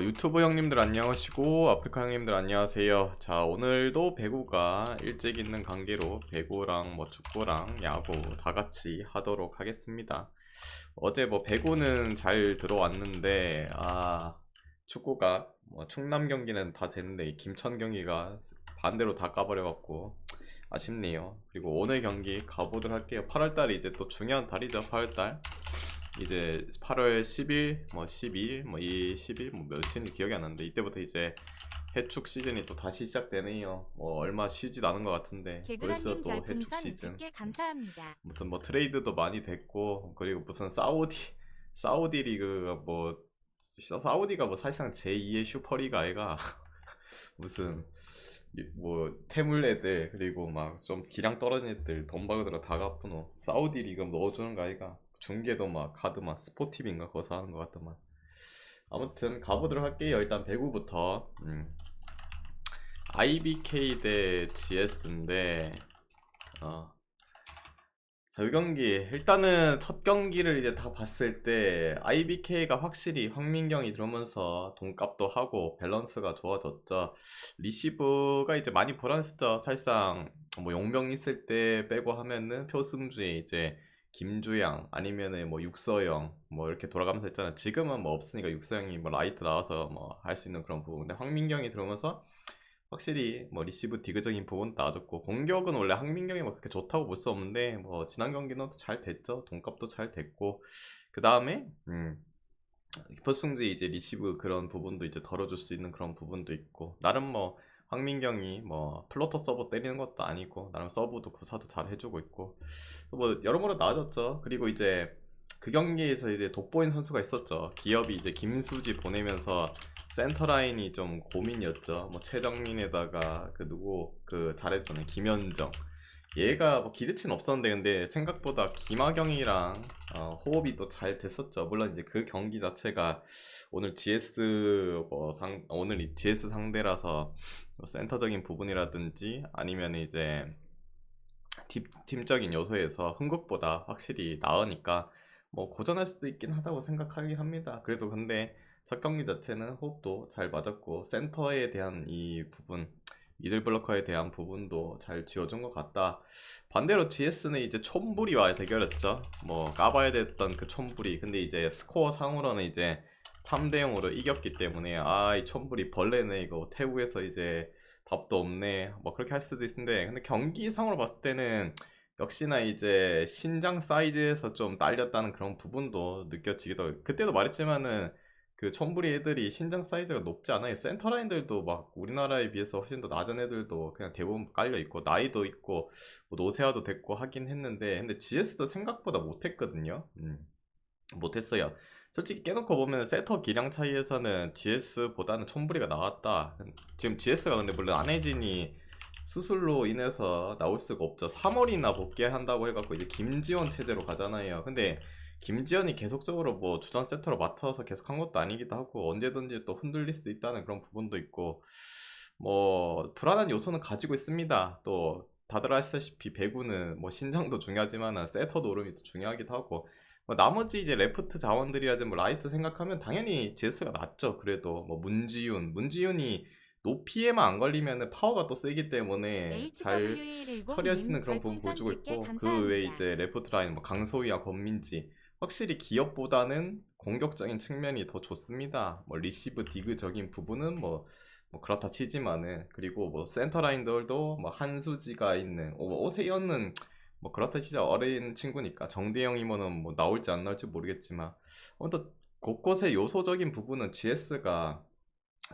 유튜브 형님들 안녕하시고 아프리카 형님들 안녕하세요. 자, 오늘도 배구가 일찍 있는 관계로 배구랑 뭐 축구랑 야구 다 같이 하도록 하겠습니다. 어제 뭐 배구는 잘 들어왔는데 축구가 뭐 충남 경기는 다 됐는데 이 김천 경기가 반대로 다 까버려갖고 아쉽네요. 그리고 오늘 경기 가보도록 할게요. 8월달이 이제 또 중요한 달이죠. 8월달 이제 8월 10일, 뭐 12일, 뭐 이 10일, 뭐 며칠인지 기억이 안 나는데 이때부터 이제 해축 시즌이 또 다시 시작되네요. 뭐 얼마 쉬지도 않은 것 같은데 벌써 개그란님 또 해축 별풍선 시즌. 100개 감사합니다. 아무튼 뭐 트레이드도 많이 됐고 그리고 무슨 사우디 리그가 뭐 사우디가 뭐 사실상 제2의 슈퍼리그 아이가 무슨 뭐 태물 애들 그리고 막 좀 기량 떨어진 애들 돈 받으러 다 갚으노 사우디 리그 넣어주는 거 아이가 중계도 막 카드만 스포티비인가 거기서 하는 것 같더만. 아무튼 가보도록 할게요. 일단 배구부터 IBK 대 GS인데 자, 이 경기 일단은 첫 경기를 이제 다 봤을 때 IBK가 확실히 황민경이 들어오면서 돈값도 하고 밸런스가 좋아졌죠. 리시브가 이제 많이 불안했었죠. 사실상 뭐 용병 있을 때 빼고 하면은 표승주에 이제 김주영 아니면은 뭐 육서영 뭐 이렇게 돌아가면서 했잖아. 지금은 뭐 없으니까 육서영이 뭐 라이트 나와서 뭐 할 수 있는 그런 부분. 근데 황민경이 들어오면서 확실히 뭐 리시브 디그적인 부분 나아졌고 공격은 원래 황민경이 뭐 그렇게 좋다고 볼 수 없는데 뭐 지난 경기는 또 잘 됐죠. 돈값도 잘 됐고 그 다음에 표승주의 이제 리시브 그런 부분도 이제 덜어줄 수 있는 그런 부분도 있고 나름 뭐 황민경이 뭐 플로터 서브 때리는 것도 아니고 나름 서브도 구사도 잘 해주고 있고 뭐 여러모로 나아졌죠. 그리고 이제 그 경기에서 이제 돋보인 선수가 있었죠. 기업이 이제 김수지 보내면서 센터 라인이 좀 고민이었죠. 뭐 최정민에다가 그 누구 그 잘했던 김현정 얘가 뭐 기대치는 없었는데 근데 생각보다 김하경이랑 호흡이 또 잘 됐었죠. 물론 이제 그 경기 자체가 오늘 오늘 이 GS 상대라서 뭐 센터적인 부분이라든지 아니면 이제 팀적인 요소에서 흥국보다 확실히 나으니까 뭐 고전할 수도 있긴 하다고 생각하긴 합니다. 그래도 근데 첫 경기 자체는 호흡도 잘 맞았고 센터에 대한 이 부분 미들 블로커에 대한 부분도 잘 지어준 것 같다. 반대로 GS는 이제 촌부리와 대결했죠. 뭐 까봐야 됐던 그 촌부리. 근데 이제 스코어 상으로는 이제 3대 0으로 이겼기 때문에 이 촌부리 벌레네 이거 태국에서 이제 답도 없네 뭐 그렇게 할 수도 있는데 근데 경기상으로 봤을 때는 역시나 이제 신장 사이즈에서 좀 딸렸다는 그런 부분도 느껴지기도 하고 그때도 말했지만은 그 촌부리 애들이 신장 사이즈가 높지 않아요. 센터라인들도 막 우리나라에 비해서 훨씬 더 낮은 애들도 그냥 대부분 깔려 있고 나이도 있고 뭐 노세화도 됐고 하긴 했는데 근데 GS도 생각보다 못했거든요. 못했어요. 솔직히 깨놓고 보면 세터 기량 차이에서는 GS보다는 촌부리가 나왔다. 지금 GS가 근데 물론 안혜진이 수술로 인해서 나올 수가 없죠. 3월이나 복귀한다고 해갖고 이제 김지원 체제로 가잖아요. 근데 김지원이 계속적으로 뭐 주전 세터로 맡아서 계속 한 것도 아니기도 하고 언제든지 또 흔들릴 수도 있다는 그런 부분도 있고 뭐 불안한 요소는 가지고 있습니다. 또 다들 아시다시피 배구는 뭐 신장도 중요하지만 세터 노름이 또 중요하기도 하고 뭐 나머지 이제 레프트 자원들이라든지 뭐 라이트 생각하면 당연히 GS가 낫죠. 그래도 뭐 문지윤이 높이에만 안 걸리면 파워가 또 세기 때문에 잘 처리할 수 HWL10님 있는 그런 부분 별풍선 보여주고 100개 있고 그 외에 감사합니다. 이제 레프트 라인 뭐 강소희와 권민지 확실히 기업보다는 공격적인 측면이 더 좋습니다. 뭐 리시브 디그적인 부분은 뭐 그렇다 치지만은 그리고 뭐 센터 라인들도 뭐 한수지가 있는 오세현은 뭐 그렇다 치자 어린 친구니까 정대영이면은 뭐 나올지 안 나올지 모르겠지만 아무튼 곳곳의 요소적인 부분은 GS가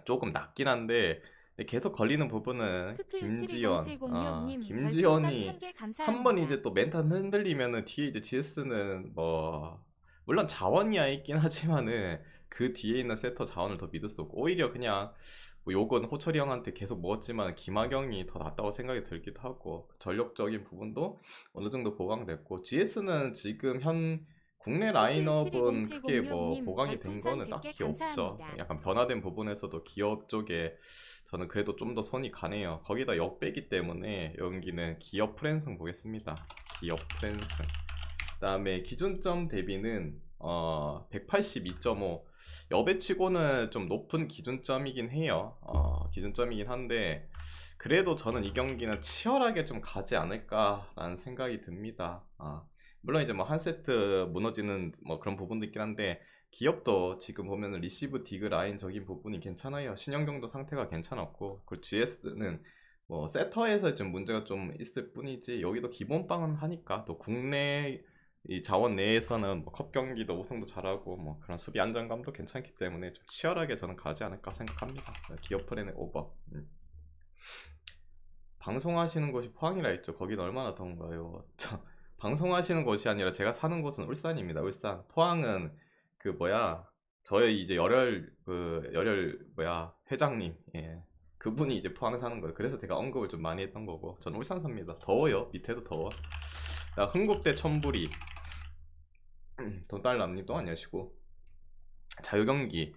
조금 낮긴 한데 계속 걸리는 부분은 크크 7107066님 별풍선 김지현이 1000개 한 번 감사합니다. 이제 또 멘탈 흔들리면은 뒤에 이제 GS는 뭐 물론 자원이야 있긴 하지만은 그 뒤에 있는 세터 자원을 더 믿을 수 없고 오히려 그냥 뭐 요건 호철이 형한테 계속 먹었지만 김하경이 더 낫다고 생각이 들기도 하고 전력적인 부분도 어느 정도 보강됐고 GS는 지금 현 국내 크크 라인업은 크게 뭐 71076님 보강이 된 별풍선 거는 100개 딱히 없죠. 감사합니다. 약간 변화된 부분에서도 기업 쪽에 저는 그래도 좀 더 손이 가네요. 거기다 역배기 때문에 여기는 기업 프랜승 보겠습니다. 기업 프랜승. 그다음에 기준점 대비는 182.5 여배치고는 좀 높은 기준점이긴 해요. 기준점이긴 한데 그래도 저는 이 경기는 치열하게 좀 가지 않을까라는 생각이 듭니다. 물론 이제 뭐 한 세트 무너지는 뭐 그런 부분도 있긴 한데 기업도 지금 보면은 리시브 디그 라인적인 부분이 괜찮아요. 신현경도 상태가 괜찮았고 그 GS는 뭐 세터에서 좀 문제가 좀 있을 뿐이지 여기도 기본빵은 하니까 또 국내 이 자원 내에서는 뭐 컵 경기도 우승도 잘하고 뭐 그런 수비 안정감도 괜찮기 때문에 좀 치열하게 저는 가지 않을까 생각합니다. 기업 프렌의 오버. 방송하시는 곳이 포항이라 했죠. 거긴 얼마나 더운가요? 방송하시는 곳이 아니라 제가 사는 곳은 울산입니다. 울산. 포항은 그 뭐야? 저희 이제 열혈 뭐야 회장님, 예, 그분이 이제 포항 사는 거예요. 그래서 제가 언급을 좀 많이 했던 거고. 전 울산 삽니다. 더워요. 밑에도 더워. 자, 흥국대 천불이 돈달남님 또 안녕하시고. 자유경기.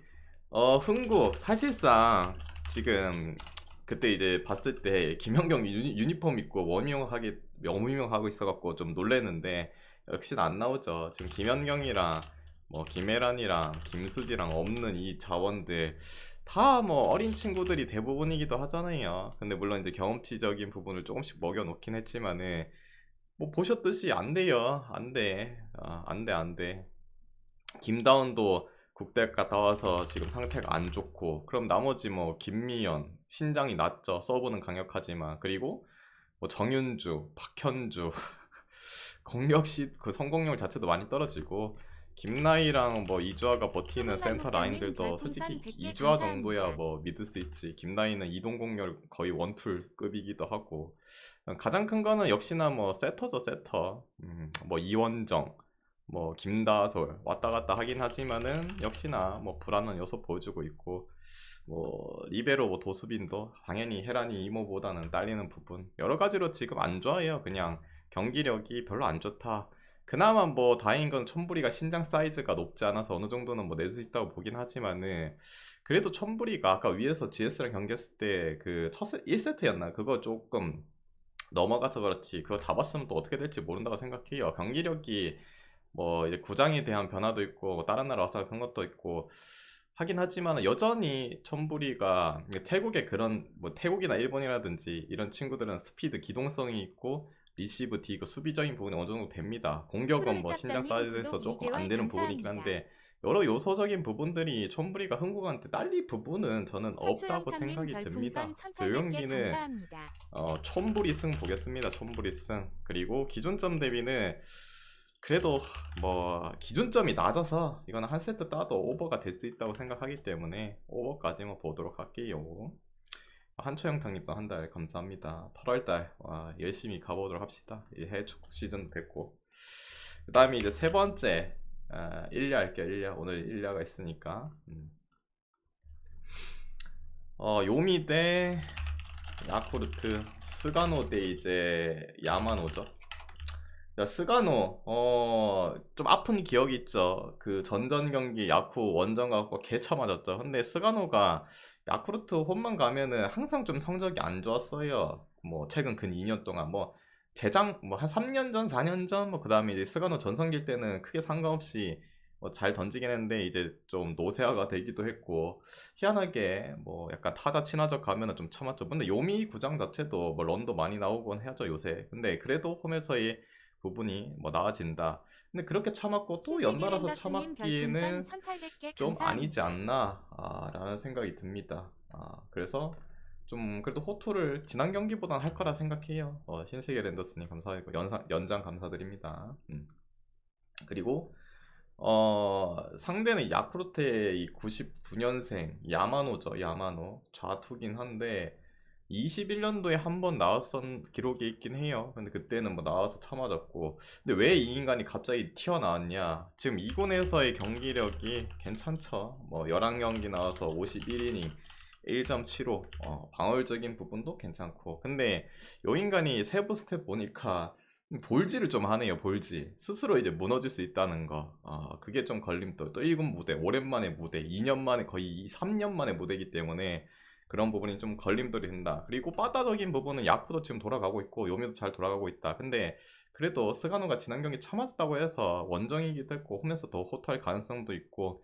흥국 사실상 지금 그때 이제 봤을 때 김연경 유니폼 입고 워밍업하고 있어갖고 좀 놀랬는데 역시나 안 나오죠. 지금 김연경이랑 뭐 김혜란이랑 김수지랑 없는 이 자원들 다 뭐 어린 친구들이 대부분이기도 하잖아요. 근데 물론 이제 경험치적인 부분을 조금씩 먹여놓긴 했지만은 뭐 보셨듯이 안 돼요. 안 돼. 안 돼, 안 돼. 김다운도 국대 갔다 와서 지금 상태가 안 좋고 그럼 나머지 뭐 김미연 신장이 낮죠. 서브는 강력하지만 그리고 뭐 정윤주, 박현주 공격시 그 성공률 자체도 많이 떨어지고 김나희랑 뭐 이주아가 버티는 센터 라인들도 솔직히 이주아 정도야 뭐 믿을 수 있지. 김나희는 이동 공격 거의 원툴급이기도 하고 가장 큰 거는 역시나 뭐 세터죠 세터. 뭐 이원정 뭐 김다솔 왔다 갔다 하긴 하지만은 역시나 뭐 불안한 요소 보여주고 있고 뭐 리베로 뭐 도수빈도 당연히 헤란이 이모보다는 딸리는 부분 여러 가지로 지금 안 좋아요. 그냥 경기력이 별로 안 좋다. 그나마 뭐 다행인 건 촌부리가 신장 사이즈가 높지 않아서 어느 정도는 뭐 낼 수 있다고 보긴 하지만은 그래도 촌부리가 아까 위에서 GS랑 경기했을 때 그 첫 1세트였나 그거 조금 넘어가서 그렇지 그거 잡았으면 또 어떻게 될지 모른다고 생각해요. 경기력이 뭐 이제 구장에 대한 변화도 있고 뭐 다른 나라 와서 그런 것도 있고 하긴 하지만 여전히 촌부리가 태국의 그런 뭐 태국이나 일본이라든지 이런 친구들은 스피드 기동성이 있고 리시브 디그 수비적인 부분이 어느 정도 됩니다. 공격은 뭐 신장 사이즈에서 조금 안 되는 부분이긴 한데 여러 요소적인 부분들이 촌부리가 흥국한테 딸릴 부분은 저는 없다고 생각이 듭니다. 조용기는 촌부리 승 보겠습니다. 촌부리 승. 그리고 기존점 대비는 그래도 뭐 기준점이 낮아서 이거는 한 세트 따도 오버가 될 수 있다고 생각하기 때문에 오버까지만 보도록 할게요. 한초영탕님도 한 달 감사합니다. 8월달 열심히 가보도록 합시다. 해외 축구 시즌 됐고 그 다음에 이제 세 번째 1야 할게요. 1야 오늘 1야가 있으니까 요미 대 야쿠르트 스가노 대 이제 야마노죠. 야, 스가노, 좀 아픈 기억이 있죠. 그 전전 경기 야쿠 원정 가고 개쳐 맞았죠. 근데 스가노가 야쿠르트 홈만 가면은 항상 좀 성적이 안 좋았어요. 뭐 최근 근 2년 동안 뭐 재작 뭐 한 3년 전, 4년 전 뭐 그다음에 이제 스가노 전성기일 때는 크게 상관없이 뭐 잘 던지긴 했는데 이제 좀 노쇠화가 되기도 했고 희한하게 뭐 약간 타자 친화적 가면은 좀 참았죠. 근데 요미 구장 자체도 뭐 런도 많이 나오곤 해야죠 요새. 근데 그래도 홈에서의 부분이 뭐 나아진다. 근데 그렇게 참았고 또 연달아서 참았기에는 좀 아니지 않나 라는 생각이 듭니다. 그래서 좀 그래도 호투를 지난 경기보단 할 거라 생각해요. 신세계 랜더스님 감사하고 연장 감사드립니다. 그리고 상대는 야쿠르트의 이 99년생 야마노죠. 야마노 좌투긴 한데 21년도에 한 번 나왔던 기록이 있긴 해요. 근데 그때는 뭐 나와서 참아졌고 근데 왜 이 인간이 갑자기 튀어나왔냐. 지금 이군에서의 경기력이 괜찮죠. 뭐 11경기 나와서 51이닝 1.75 방어적인 부분도 괜찮고 근데 요 인간이 세부 스텝 보니까 볼질을 좀 하네요. 볼질 스스로 이제 무너질 수 있다는 거 그게 좀 걸림돌. 또 1군 무대 오랜만에 무대 2년 만에 거의 3년 만에 무대이기 때문에 그런 부분이 좀 걸림돌이 된다. 그리고 빠따적인 부분은 야쿠도 지금 돌아가고 있고 요미도 잘 돌아가고 있다. 근데 그래도 스가노가 지난 경기 쳐맞았다고 해서 원정이기도 했고 홈에서 더 호투할 가능성도 있고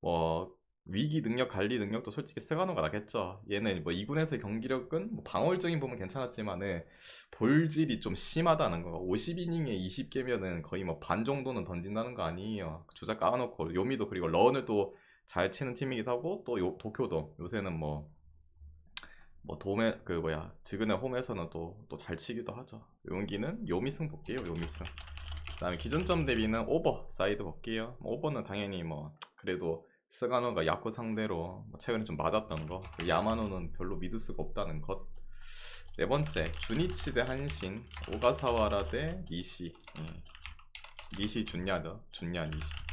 뭐 위기 능력 관리 능력도 솔직히 스가노가 나겠죠. 얘는 뭐 2군에서 경기력은 뭐 방어적인 부분 괜찮았지만은 볼질이 좀 심하다는 거. 50이닝에 20개면은 거의 뭐 반 정도는 던진다는 거 아니에요. 주자 까놓고 요미도 그리고 런을 또 잘 치는 팀이기도 하고 또 도쿄도 요새는 뭐 돔에 그 뭐야 지근의 홈에서는 또 잘 치기도 하죠. 용기는 요미승 볼게요. 요미승. 그다음에 기준점 대비는 오버 사이드 볼게요. 뭐 오버는 당연히 뭐 그래도 스가노가 야쿠 상대로 뭐 최근에 좀 맞았던 거, 그리고 야마노는 별로 믿을 수가 없다는 것. 네 번째 주니치 대 한신, 오가사와라 대 니시. 니시 준야죠. 준야 니시.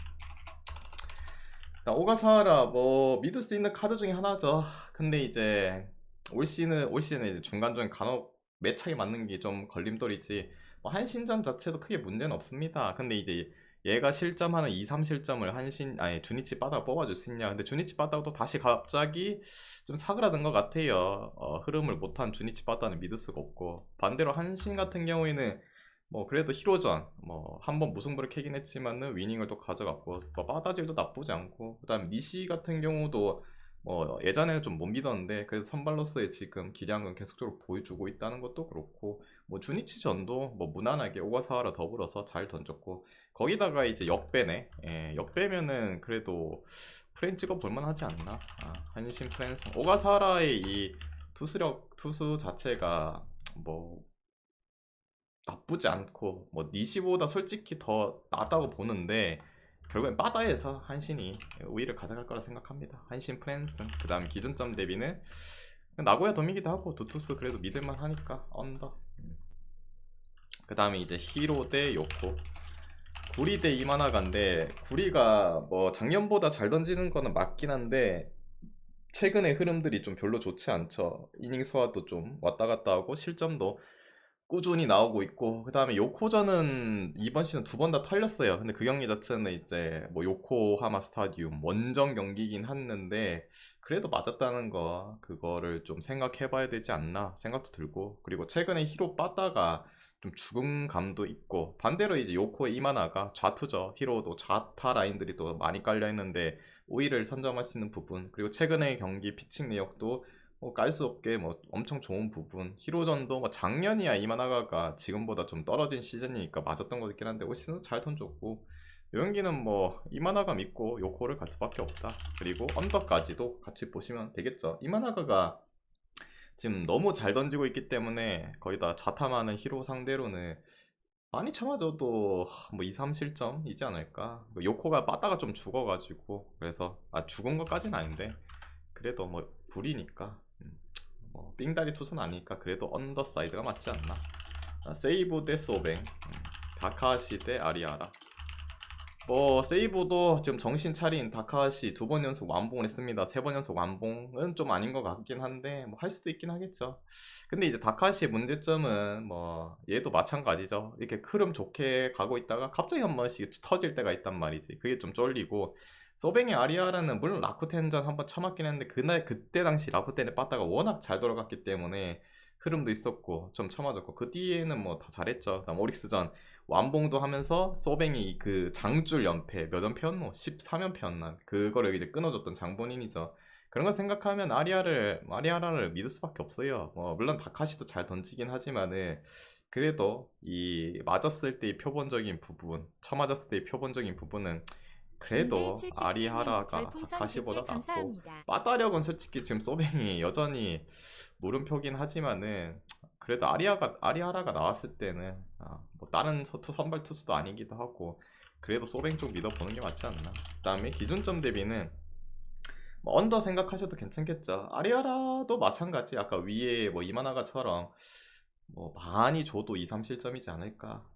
오가사와라 뭐 믿을 수 있는 카드 중에 하나죠. 근데 이제 올 시즌에 이제 중간중에 간혹 매차게 맞는 게 좀 걸림돌이지. 뭐 한신전 자체도 크게 문제는 없습니다. 근데 이제 얘가 실점하는 2, 3실점을 주니치 빠다가 뽑아줄 수 있냐. 근데 주니치 빠다가 또 다시 갑자기 좀 사그라든 것 같아요. 흐름을 못한 주니치 빠다는 믿을 수가 없고, 반대로 한신 같은 경우에는 뭐 그래도 히로전 뭐 한 번 무승부를 캐긴 했지만은 위닝을 또 가져갔고, 뭐 빠다질도 나쁘지 않고, 그다음 니시 같은 경우도 뭐 예전에는 좀 못 믿었는데 그래서 선발로서의 지금 기량은 계속적으로 보여주고 있다는 것도 그렇고, 뭐 주니치 전도 뭐 무난하게 오가사와라 더불어서 잘 던졌고, 거기다가 이제 역배네. 역배면은 그래도 프렌즈가 볼만하지 않나. 한신 프렌즈 오가사와라의 이 투수 자체가 뭐 나쁘지 않고 뭐 니시보다 솔직히 더 낫다고 보는데, 결국엔 바다에서 한신이 우위를 가져갈 거라 생각합니다. 한신 프랜슨. 그 다음 기준점 대비는 나고야 돔이기도 하고 두투스 그래도 믿을만 하니까 언더. 그 다음에 이제 히로 대 요코, 구리 대 이마나가인데, 구리가 뭐 작년보다 잘 던지는 거는 맞긴 한데 최근의 흐름들이 좀 별로 좋지 않죠. 이닝 소화도 좀 왔다 갔다 하고 실점도 꾸준히 나오고 있고, 그 다음에 요코전은 이번 시즌 두 번 다 털렸어요. 근데 그 경기 자체는 이제 뭐 요코하마 스타디움 원정 경기긴 했는데 그래도 맞았다는 거, 그거를 좀 생각해 봐야 되지 않나 생각도 들고, 그리고 최근에 히로 빠따가 좀 죽은 감도 있고, 반대로 이제 요코의 이마나가 좌투죠. 히로도 좌타 라인들이 또 많이 깔려 있는데 우위를 선점할 수 있는 부분, 그리고 최근의 경기 피칭 내역도 깔 수 없게 뭐 엄청 좋은 부분. 히로전도 뭐 작년이야 이마나가가 지금보다 좀 떨어진 시즌이니까 맞았던 거 있긴 한데 올 시즌도 잘 던졌고, 요연기는 뭐 이마나가 믿고 요코를 갈 수밖에 없다. 그리고 언더까지도 같이 보시면 되겠죠. 이마나가가 지금 너무 잘 던지고 있기 때문에 거의 다 자탐하는 히로 상대로는 많이 참아줘도 뭐 2, 3실점이지 않을까. 뭐 요코가 빠따가 좀 죽어가지고, 그래서 죽은 것까지는 아닌데 그래도 뭐 불이니까 뭐 삥다리 투수는 아니니까 그래도 언더사이드가 맞지 않나. 세이보 대 소뱅, 다카하시 대 아리아라. 뭐 세이보도 지금 정신 차린 다카하시 두 번 연속 완봉을 했습니다. 세 번 연속 완봉은 좀 아닌 것 같긴 한데 뭐 할 수도 있긴 하겠죠. 근데 이제 다카하시의 문제점은 뭐 얘도 마찬가지죠. 이렇게 흐름 좋게 가고 있다가 갑자기 한 번씩 터질 때가 있단 말이지. 그게 좀 쫄리고, 소뱅의 아리아라는 물론 라쿠텐전 한번 쳐맞긴 했는데 그때 당시 라쿠텐의 빠따가 워낙 잘 돌아갔기 때문에 흐름도 있었고 좀 쳐맞았고, 그 뒤에는 뭐 다 잘했죠. 그다음 오릭스전 완봉도 하면서 소뱅이 그 장줄 연패 몇 연패였노? 13연패였나? 그거를 이제 끊어줬던 장본인이죠. 그런 거 생각하면 아리아라를 믿을 수밖에 없어요. 물론 다카시도 잘 던지긴 하지만은 그래도 이 맞았을 때의 표본적인 부분, 쳐맞았을 때의 표본적인 부분은 그래도 아리하라가 다카시보다 낫고, 감사합니다. 빠따력은 솔직히 지금 소뱅이 여전히 물음표긴 하지만은 그래도 아리하라가 나왔을 때는 뭐 다른 선발 투수도 아니기도 하고 그래도 소뱅 쪽 믿어보는 게 맞지 않나. 그 다음에 기준점 대비는 뭐 언더 생각하셔도 괜찮겠죠. 아리아라도 마찬가지. 아까 위에 뭐 이마나가처럼 뭐 많이 줘도 2, 3실점이지 않을까.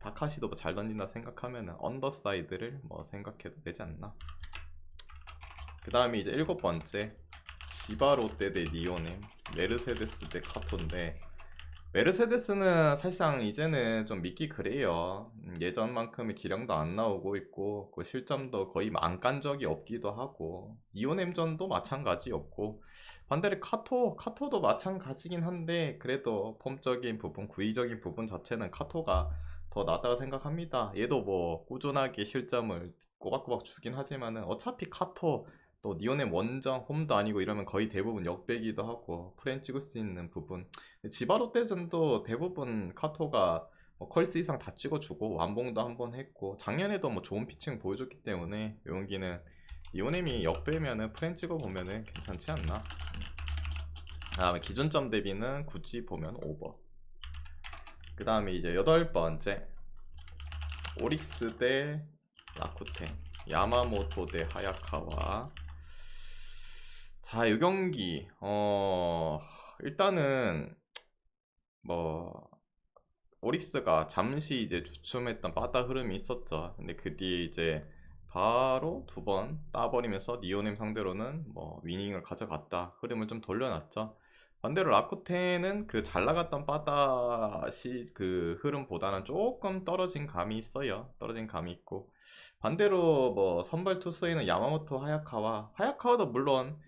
다카시도 뭐 잘 던진다 생각하면 언더사이드를 뭐 생각해도 되지 않나. 그 다음에 이제 일곱 번째, 지바 롯데 대 니오넴, 메르세데스 대 카토인데, 메르세데스는 사실상 이제는 좀 믿기 그래요. 예전만큼의 기량도 안 나오고 있고 그 실점도 거의 안 깐 적이 없기도 하고 이오넴전도 마찬가지였고 반대로 카토도 마찬가지긴 한데 그래도 폼적인 부분, 구위적인 부분 자체는 카토가 더 낫다고 생각합니다. 얘도 뭐 꾸준하게 실점을 꼬박꼬박 주긴 하지만은 어차피 카토 또 니오넴 원정 홈도 아니고 이러면 거의 대부분 역배기도 하고 프렌 찍을 수 있는 부분 지바로 때전도 대부분 카토가 뭐 컬스 이상 다 찍어주고 완봉도 한번 했고 작년에도 뭐 좋은 피칭 보여줬기 때문에 용기는 이오넴이 역배면은 프렌 찍어보면은 괜찮지 않나. 다음에 기준점 대비는 굳이 보면 오버. 그 다음에 이제 여덟 번째 오릭스 대 라쿠텐, 야마모토 대 하야카와. 자, 이 경기 일단은 뭐 오릭스가 잠시 이제 주춤했던 바다 흐름이 있었죠. 근데 그 뒤에 이제 바로 두 번 따버리면서 니오넴 상대로는 뭐 위닝을 가져갔다. 흐름을 좀 돌려놨죠. 반대로 라쿠텐은 그 잘 나갔던 바다시 그 흐름보다는 조금 떨어진 감이 있어요. 떨어진 감이 있고 반대로 뭐 선발 투수에는 야마모토 하야카와도 물론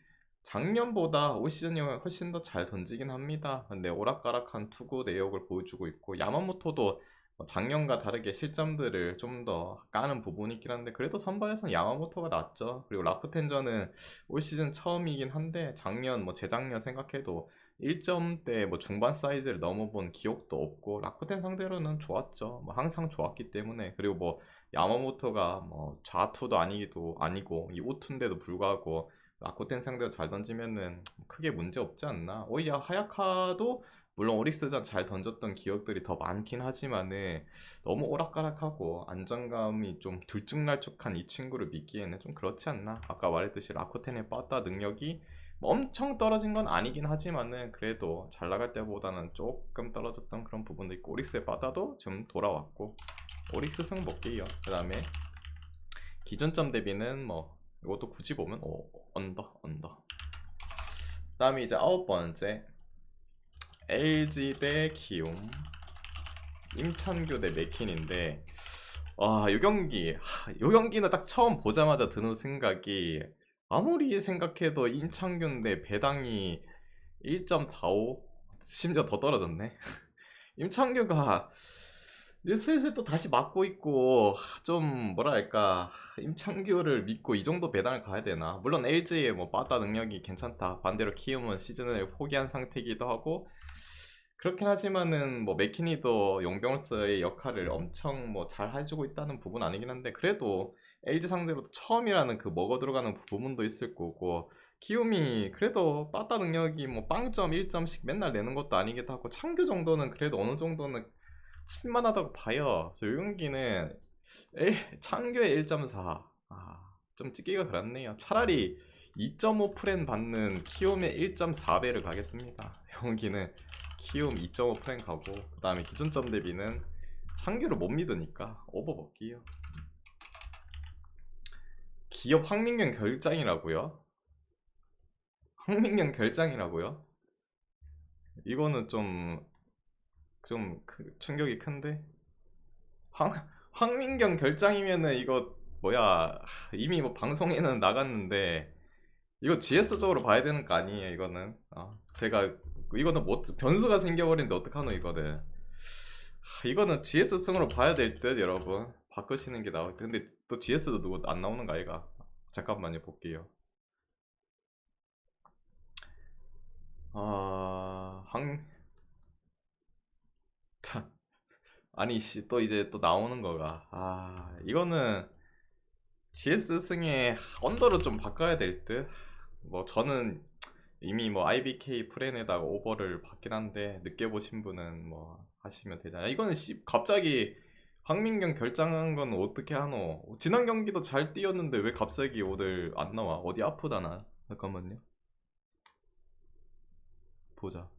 작년보다 올 시즌이 훨씬 더 잘 던지긴 합니다. 근데 오락가락한 투구 내역을 보여주고 있고 야마모토도 뭐 작년과 다르게 실점들을 좀 더 까는 부분이 있긴 한데 그래도 선발에서는 야마모토가 낫죠. 그리고 라쿠텐전은 올 시즌 처음이긴 한데 작년 뭐 재작년 생각해도 1점대 뭐 중반 사이즈를 넘어본 기억도 없고 라쿠텐 상대로는 좋았죠. 뭐 항상 좋았기 때문에. 그리고 뭐 야마모토가 뭐 좌투도 아니고 이 우투인데도 불구하고 라쿠텐 상대로 잘 던지면은 크게 문제 없지 않나. 오히려 하야카도 물론 오릭스전 잘 던졌던 기억들이 더 많긴 하지만은 너무 오락가락하고 안정감이 좀 들쭉날쭉한 이 친구를 믿기에는 좀 그렇지 않나. 아까 말했듯이 라쿠텐의 빠따 능력이 뭐 엄청 떨어진 건 아니긴 하지만은 그래도 잘 나갈 때보다는 조금 떨어졌던 그런 부분도 있고 오릭스의 빠따도 좀 돌아왔고 오릭스 승 볼게요. 그 다음에 기준점 대비는 뭐 이것도 굳이 보면 언더. 그 다음에 이제 아홉 번째 LG 대 키움, 임찬규 대 맥킨인데 요 경기는 딱 처음 보자마자 드는 생각이 아무리 생각해도 임창규인데 배당이 1.45 심지어 더 떨어졌네. 임창규가 이제 슬슬 또 다시 맞고 있고 좀 뭐랄까 임창규를 믿고 이 정도 배당을 가야 되나. 물론 LG의 뭐 빠따 능력이 괜찮다. 반대로 키움은 시즌을 포기한 상태이기도 하고 그렇긴 하지만은 뭐 맥키니도 용병으로서의 역할을 엄청 뭐 잘 해주고 있다는 부분 아니긴 한데 그래도 LG 상대로 처음이라는 그 먹어 들어가는 부분도 있을 거고 키움이 그래도 빠따 능력이 뭐 빵점 1점씩 맨날 내는 것도 아니기도 하고 창규 정도는 그래도 어느 정도는 칠만하다고 봐요. 저 용기는 창규의 1.4 좀 찍기가 그렇네요. 차라리 2.5 프렌 받는 키움의 1.4배를 가겠습니다. 용기는 키움 2.5 프렌 가고 그 다음에 기준점 대비는 창규를 못 믿으니까 오버 먹기요. 기업 황민경 결장이라고요? 황민경 결장이라고요? 이거는 좀 충격이 큰데? 황민경 결장이면은 이거 뭐야 이미 뭐 방송에는 나갔는데 이거 GS적으로 봐야 되는 거 아니에요 이거는. 제가 이거는 뭐 변수가 생겨버리는데 어떡하노 이거는. 이거는 GS 승으로 봐야 될 듯 여러분. 바꾸시는 게 나올 듯. 근데 또 GS도 누구 안 나오는 거 아이가. 잠깐만요 볼게요. 황 아니 씨 또 이제 또 나오는 거가 이거는 GS 승에 언더로 좀 바꿔야 될 듯. 뭐 저는 이미 뭐 IBK 프렌에다가 오버를 받긴 한데 늦게 보신 분은 뭐 하시면 되잖아요. 이거는 갑자기 황민경 결장한 건 어떻게 하노? 지난 경기도 잘 뛰었는데 왜 갑자기 오늘 안 나와? 어디 아프다나? 잠깐만요. 보자.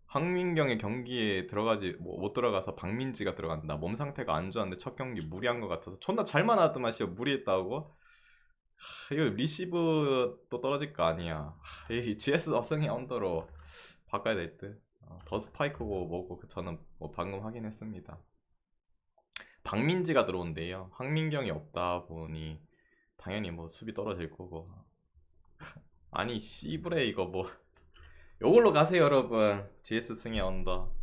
황민경의 경기에 들어가지 못 들어가서 박민지가 들어간다. 몸 상태가 안 좋았는데 첫 경기 무리한 것 같아서 존나 잘만 하더만 씨발 무리했다고? 이거 리시브 또 떨어질 거 아니야. 이 GS 어승의 언더로 바꿔야 될 듯. 더 스파이크고 뭐고 저는 뭐 방금 확인했습니다. 박민지가 들어온대요. 황민경이 없다 보니 당연히 뭐 수비 떨어질 거고. 아니 씨브레 이거 뭐 요걸로 가세요 여러분. GS 승의 언더.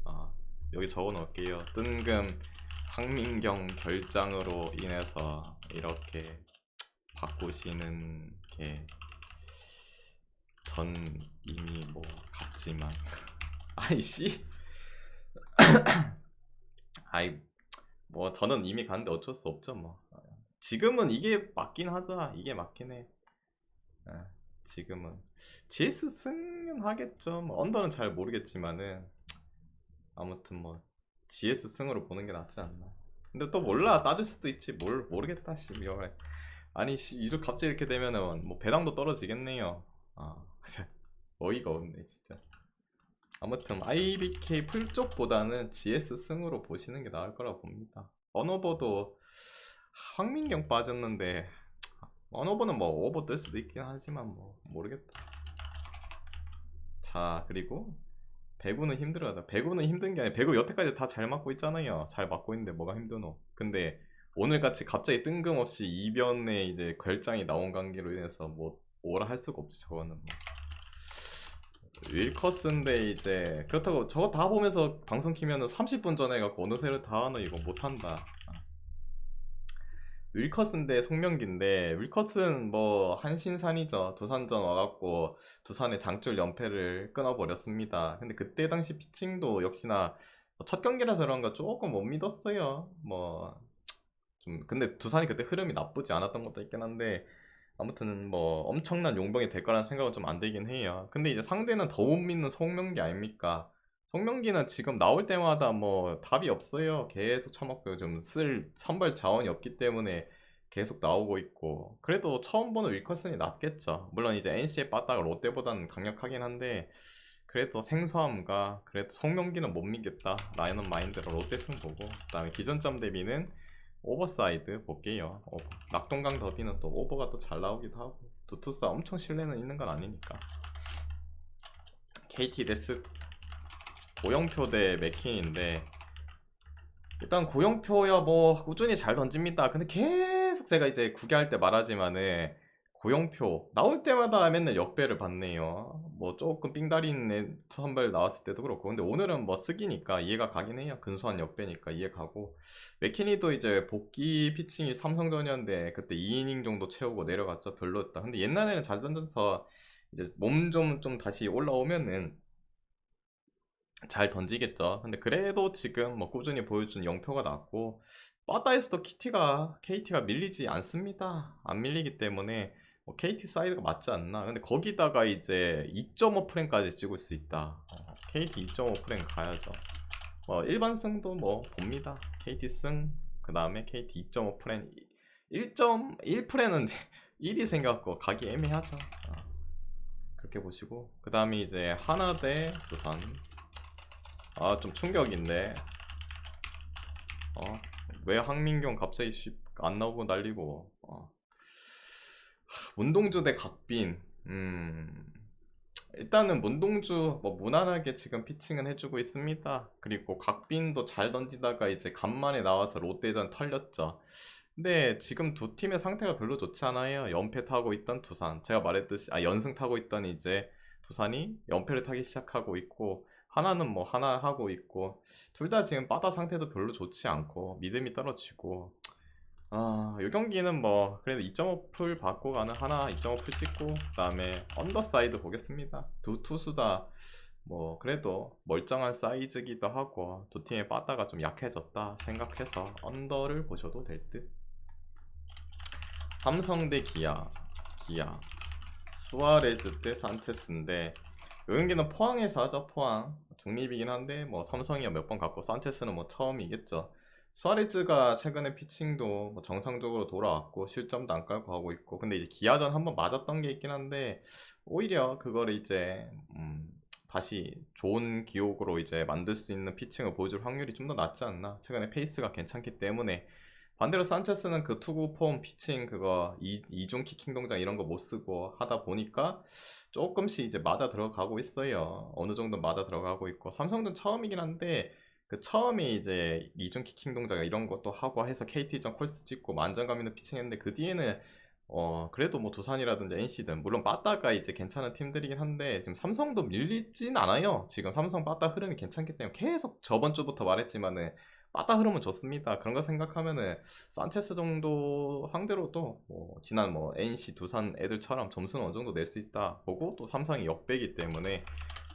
여기 적어 놓을게요. 뜬금 황민경 결장으로 인해서 이렇게 바꾸시는 게 전 이미 뭐 갔지만 아이씨 아이 뭐 저는 이미 갔는데 어쩔 수 없죠 뭐. 지금은 이게 맞긴 하자. 이게 맞긴 해. 지금은 GS 승은 하겠죠. 뭐 언더는 잘 모르겠지만은 아무튼 뭐 GS 승으로 보는 게 낫지 않나. 근데 또 몰라. 따질 수도 있지. 모르겠다. 씨 미워해. 아니 씨 이렇게 갑자기 이렇게 되면은 뭐 배당도 떨어지겠네요. 어이가 없네 진짜. 아무튼 IBK 풀쪽보다는 GS 승으로 보시는 게 나을 거라 봅니다. 언어버도 황민경 빠졌는데 언어버는 뭐 오버 뜰 수도 있긴 하지만 뭐 모르겠다. 자 그리고 배구는 힘들어하다. 배구는 힘든 게 아니라 배구 여태까지 다 잘 맞고 있잖아요. 잘 맞고 있는데 뭐가 힘드노. 근데 오늘같이 갑자기 뜬금없이 이변에 이제 결장이 나온 관계로 인해서 뭐 뭐라 할 수가 없지. 저거는 뭐 윌커스인데 이제 그렇다고 저거 다 보면서 방송 키면은 30분 전에 해갖고 어느새를 다 하나 이거 못한다. 윌커스인데 송명기인데 윌커스는 뭐 한신산이죠. 두산전 와갖고 두산의 장줄 연패를 끊어버렸습니다. 근데 그때 당시 피칭도 역시나 첫 경기라서 그런가 조금 못 믿었어요. 뭐 좀 근데 두산이 그때 흐름이 나쁘지 않았던 것도 있긴 한데 아무튼 뭐 엄청난 용병이 될 거라는 생각은 좀 안 들긴 해요. 근데 이제 상대는 더 못 믿는 송명기 아닙니까? 송명기는 지금 나올 때마다 뭐 답이 없어요. 계속 처먹고 좀 쓸 선발 자원이 없기 때문에 계속 나오고 있고. 그래도 처음 보는 윌커슨이 낫겠죠. 물론 이제 NC의 빠따가 롯데보다는 강력하긴 한데 그래도 생소함과 그래도 송명기는 못 믿겠다 라는 마인드로 롯데 승 보고 그다음에 기존점 대비는 오버사이드 볼게요. 낙동강 더비는 또 오버가 또 잘 나오기도 하고 두투사 엄청 신뢰는 있는 건 아니니까. KT 데스 고영표 대 맥킨인데 일단 고영표야 뭐 꾸준히 잘 던집니다. 근데 계속 제가 이제 구개할 때 말하지만은 고영표 나올 때마다 맨날 역배를 받네요. 뭐 조금 삥다린 선발 나왔을 때도 그렇고 근데 오늘은 뭐 쓰기니까 이해가 가긴 해요. 근소한 역배니까 이해 가고 맥키니도 이제 복귀 피칭이 삼성전이었는데 그때 2이닝 정도 채우고 내려갔죠. 별로였다. 근데 옛날에는 잘 던져서 이제 몸 좀 다시 올라오면은 잘 던지겠죠. 근데 그래도 지금 뭐 꾸준히 보여준 영표가 났고 바다에서도 KT가 밀리지 않습니다. 안 밀리기 때문에 뭐 KT 사이드가 맞지 않나. 근데 거기다가 이제 2.5 프레임까지 찍을 수 있다. KT 2.5 프레임 가야죠. 일반 승도 뭐 봅니다. KT 승, 그 다음에 KT 2.5 프레임, 1.1 프레임은 1이 생겨갖고 가기 애매하죠. 그렇게 보시고 그 다음에 이제 하나 대 두산. 좀 충격인데 왜 황민경 갑자기 안 나오고 날리고 문동주 대 각빈. 일단은 문동주 뭐 무난하게 지금 피칭은 해주고 있습니다. 그리고 각빈도 잘 던지다가 이제 간만에 나와서 롯데전 털렸죠. 근데 지금 두 팀의 상태가 별로 좋지 않아요. 연패 타고 있던 두산, 제가 말했듯이 연승 타고 있던 이제 두산이 연패를 타기 시작하고 있고 하나는 뭐 하나 하고 있고 둘 다 지금 바다 상태도 별로 좋지 않고 믿음이 떨어지고 이 경기는 뭐 그래도 2.5풀 받고 가는 하나 2.5풀 찍고 그 다음에 언더사이드 보겠습니다. 두 투수 다 뭐 그래도 멀쩡한 사이즈기도 하고 두 팀의 바다가 좀 약해졌다 생각해서 언더를 보셔도 될 듯. 삼성 대 기아 수아레즈 대 산체스인데 이 경기는 포항에서 하죠. 포항 중립이긴 한데 뭐 삼성이 몇 번 갖고 산체스는 뭐 처음이겠죠. 수아레즈가 최근에 피칭도 뭐 정상적으로 돌아왔고 실점도 안 깔고 하고 있고 근데 이제 기아전 한번 맞았던 게 있긴 한데 오히려 그거를 이제 다시 좋은 기록으로 이제 만들 수 있는 피칭을 보여줄 확률이 좀 더 낮지 않나. 최근에 페이스가 괜찮기 때문에 반대로 산체스는 그 투구 폼 피칭 그거 이중 키킹 동작 이런 거 못 쓰고 하다 보니까 조금씩 이제 맞아 들어가고 있어요. 어느 정도 맞아 들어가고 있고 삼성전 처음이긴 한데 그 처음에 이제 이중 키킹 동작 이런 것도 하고 해서 KT전 콜스 찍고 만장감 있는 피칭했는데 그 뒤에는 그래도 뭐 두산이라든지 NC든 물론 빠따가 이제 괜찮은 팀들이긴 한데 지금 삼성도 밀리진 않아요. 지금 삼성 빠따 흐름이 괜찮기 때문에 계속 저번 주부터 말했지만은 빠따 흐름은 좋습니다. 그런 거 생각하면은 산체스 정도 상대로도 뭐 지난 뭐 NC 두산 애들처럼 점수는 어느 정도 낼 수 있다 보고 또 삼성이 역배기 때문에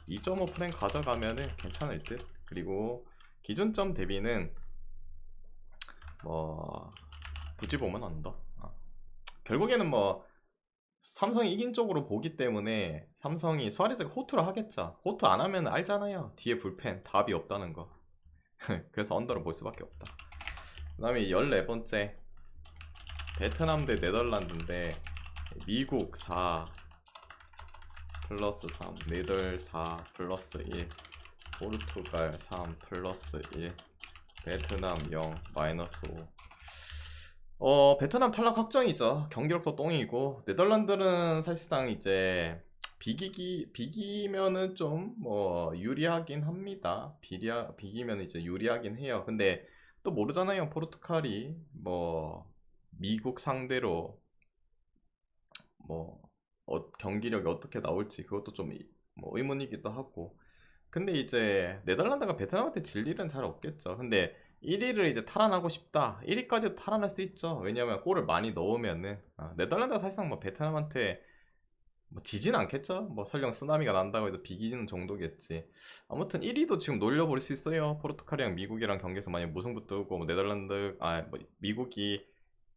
2.5 프레임 가져가면은 괜찮을 듯. 그리고 기준점 대비는 뭐 굳이 보면 언더. 결국에는 뭐 삼성이 이긴 쪽으로 보기 때문에 삼성이 수아레즈가 호투를 하겠죠. 호투 안 하면 알잖아요. 뒤에 불펜 답이 없다는 거. 그래서 언더를 볼 수밖에 없다. 그 다음에 14번째 베트남 대 네덜란드인데 미국 4 플러스 3 네덜 4 플러스 1 포르투갈 3 플러스 1 베트남 0 마이너스 5. 베트남 탈락 확정이죠. 경기력도 똥이고 네덜란드는 사실상 이제 비기면은 좀 뭐 유리하긴 합니다. 비기면 이제 유리하긴 해요. 근데 또 모르잖아요. 포르투갈이 뭐 미국 상대로 뭐 경기력이 어떻게 나올지 그것도 좀 뭐 의문이기도 하고. 근데 이제 네덜란드가 베트남한테 질 일은 잘 없겠죠. 근데 1위를 이제 탈환하고 싶다. 1위까지 탈환할 수 있죠. 왜냐면 골을 많이 넣으면은 네덜란드가 사실상 뭐 베트남한테 뭐 지진 않겠죠. 뭐 설령 쓰나미가 난다고 해도 비기는 정도겠지. 아무튼 1위도 지금 놀려볼 수 있어요. 포르투갈이랑 미국이랑 경기에서 만약 무승부 뜨고 뭐 네덜란드 뭐 미국이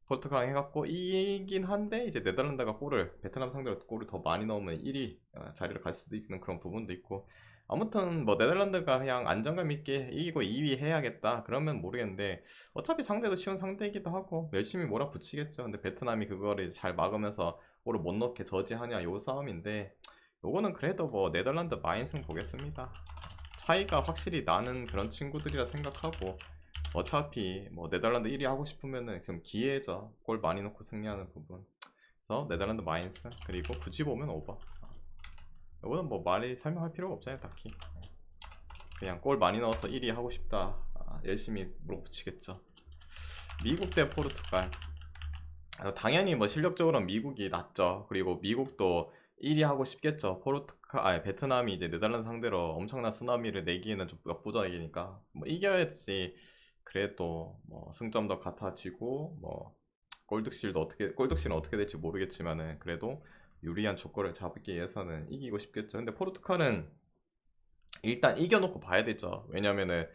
포르투갈랑 해갖고 이긴 한데 이제 네덜란드가 골을 베트남 상대로 골을 더 많이 넣으면 1위 자리를 갈 수도 있는 그런 부분도 있고. 아무튼 뭐 네덜란드가 그냥 안정감 있게 이기고 2위 해야겠다 그러면 모르겠는데 어차피 상대도 쉬운 상대이기도 하고 열심히 몰아붙이겠죠. 근데 베트남이 그거를 잘 막으면서 골을 못 넣게 저지하냐 요 싸움인데 요거는 그래도 뭐 네덜란드 마인승 보겠습니다. 차이가 확실히 나는 그런 친구들이라 생각하고 어차피 뭐 네덜란드 1위 하고 싶으면은 좀 기회죠. 골 많이 넣고 승리하는 부분. 그래서 네덜란드 마인스 그리고 굳이 보면 오버. 이거는 뭐 말이 설명할 필요가 없잖아요 딱히. 그냥 골 많이 넣어서 1위 하고 싶다. 열심히 물어붙이겠죠. 미국 대 포르투갈. 당연히 뭐 실력적으로는 미국이 낫죠. 그리고 미국도 1위 하고 싶겠죠. 베트남이 이제 네덜란드 상대로 엄청난 쓰나미를 내기에는 좀 역부족이니까 뭐 이겨야지. 그래도 뭐 승점도 같아지고 뭐 골득실은 어떻게 될지 모르겠지만은 그래도 유리한 조건을 잡기 위해서는 이기고 싶겠죠. 근데 포르투갈은 일단 이겨놓고 봐야 되죠. 왜냐면은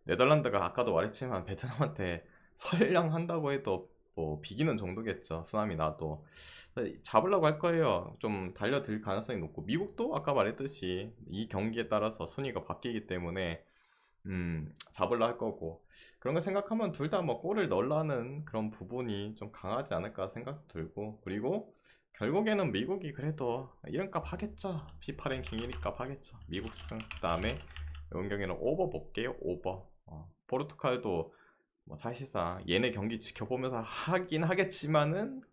네덜란드가 아까도 말했지만 베트남한테 설령 한다고 해도 뭐 비기는 정도겠죠. 쓰나미 나도 잡으려고 할 거예요. 좀 달려들 가능성이 높고 미국도 아까 말했듯이 이 경기에 따라서 순위가 바뀌기 때문에 잡으려 할 거고 그런 거 생각하면 둘 다 뭐 골을 넣으려는 그런 부분이 좀 강하지 않을까 생각도 들고 그리고 결국에는 미국이 그래도 이름값 하겠죠. 피파 랭킹 1위값 하겠죠. 미국 승. 그 다음에 이번 경기는 오버 볼게요. 오버. 포르투갈도 뭐 사실상 얘네 경기 지켜보면서 하긴 하겠지만은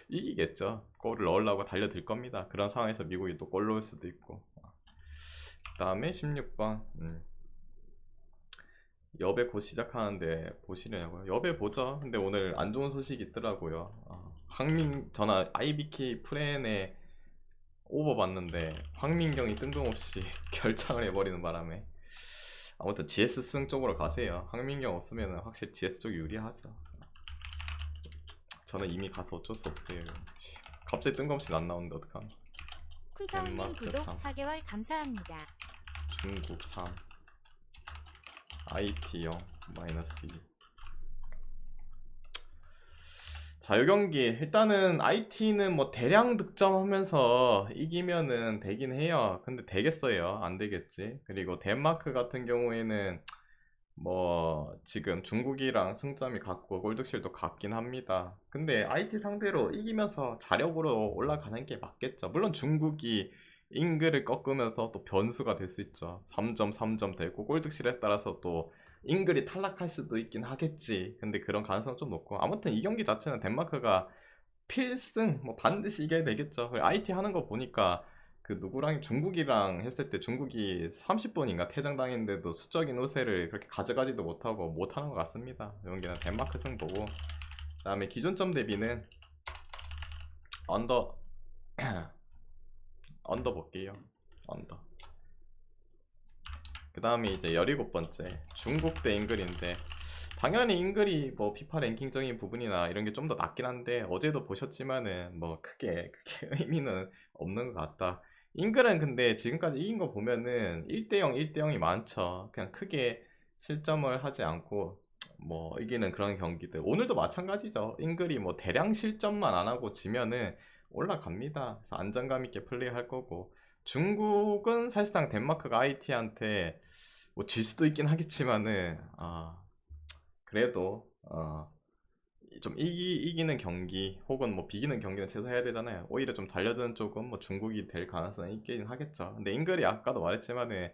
이기겠죠. 골을 넣으려고 달려들 겁니다. 그런 상황에서 미국이 또 골 넣을 수도 있고. 그 다음에 16번. 여배 곧 시작하는데 보시려냐고요? 여배 보죠. 근데 오늘 안 좋은 소식이 있더라고요. 전화 IBK 프렌에 오버 봤는데 황민경이 뜬금없이 결장을 해버리는 바람에 아무튼 GS 승 쪽으로 가세요. 황민경 없으면 확실히 GS 쪽이 유리하죠. 저는 이미 가서 어쩔 수 없어요. 갑자기 뜬금없이 안 나오는데 어떡함. 쿨다운님 덴마크 구독 3 4개월 감사합니다. 중국 3 IT 0 마이너스 2. 자유경기 일단은 IT는 뭐 대량 득점하면서 이기면은 되긴 해요. 근데 되겠어요? 안 되겠지. 그리고 덴마크 같은 경우에는 뭐 지금 중국이랑 승점이 같고 골득실도 같긴 합니다. 근데 IT 상대로 이기면서 자력으로 올라가는 게 맞겠죠. 물론 중국이 잉글을 꺾으면서 또 변수가 될 수 있죠. 3점 3점 되고 골득실에 따라서 또 잉글이 탈락할 수도 있긴 하겠지. 근데 그런 가능성 좀 높고, 아무튼 이 경기 자체는 덴마크가 필승 뭐 반드시 이겨야 되겠죠. 그리고 IT 하는 거 보니까 그 누구랑 중국이랑 했을 때 중국이 30분인가 퇴장당했는데도 수적인 우세를 그렇게 가져가지도 못하고 못하는 것 같습니다. 이 경기는 덴마크 승 보고, 그다음에 기존점 대비는 언더 언더 볼게요. 언더. 그 다음에 이제 17번째 중국 대 잉글인데, 당연히 잉글이 뭐 피파 랭킹적인 부분이나 이런 게 좀 더 낫긴 한데, 어제도 보셨지만은 뭐 크게 의미는 없는 것 같다. 잉글은 근데 지금까지 이긴 거 보면은 1대0 1대0이 많죠. 그냥 크게 실점을 하지 않고 뭐 이기는 그런 경기들. 오늘도 마찬가지죠. 잉글이 뭐 대량 실점만 안 하고 지면은 올라갑니다. 그래서 안정감 있게 플레이할 거고, 중국은 사실상 덴마크가 IT한테 뭐 질 수도 있긴 하겠지만은 그래도 좀 이기는 경기 혹은 뭐 비기는 경기는 최소 해야 되잖아요. 오히려 좀 달려드는 쪽은 뭐 중국이 될 가능성이 있긴 하겠죠. 근데 잉글이 아까도 말했지만은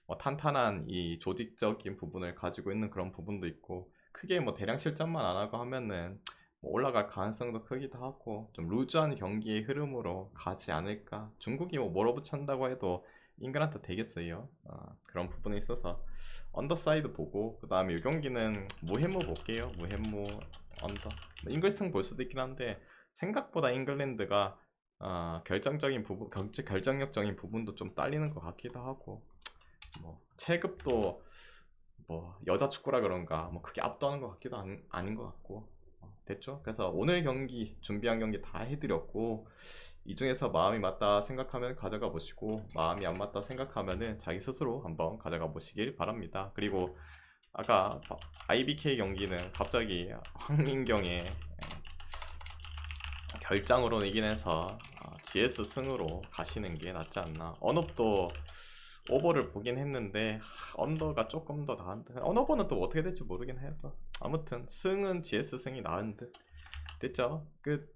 뭐 탄탄한 이 조직적인 부분을 가지고 있는 그런 부분도 있고, 크게 뭐 대량 실점만 안 하고 하면은 뭐 올라갈 가능성도 크기도 하고, 좀 루즈한 경기의 흐름으로 가지 않을까. 중국이 뭐 몰아붙인다고 해도 잉글한테 되겠어요. 그런 부분에 있어서 언더사이드 보고, 그 다음에 이 경기는 무해무 볼게요. 무해무 언더. 뭐 잉글승 볼 수도 있긴 한데, 생각보다 잉글랜드가 결정적인 부분, 결정력적인 부분도 좀 딸리는 것 같기도 하고, 뭐 체급도 뭐 여자 축구라 그런가 뭐 크게 압도하는 것 같기도 아닌 것 같고, 됐죠? 그래서 오늘 경기 준비한 경기 다 해드렸고, 이 중에서 마음이 맞다 생각하면 가져가 보시고, 마음이 안 맞다 생각하면은 자기 스스로 한번 가져가 보시길 바랍니다. 그리고 아까 IBK 경기는 갑자기 황민경의 결장으로 이긴 해서 GS 승으로 가시는 게 낫지 않나. 언업도 오버를 보긴 했는데 언더가 조금 더 나은 듯. 언어버는 또 어떻게 될지 모르긴 해요. 또 아무튼 승은 GS 승이 나은 듯. 됐죠? 끝.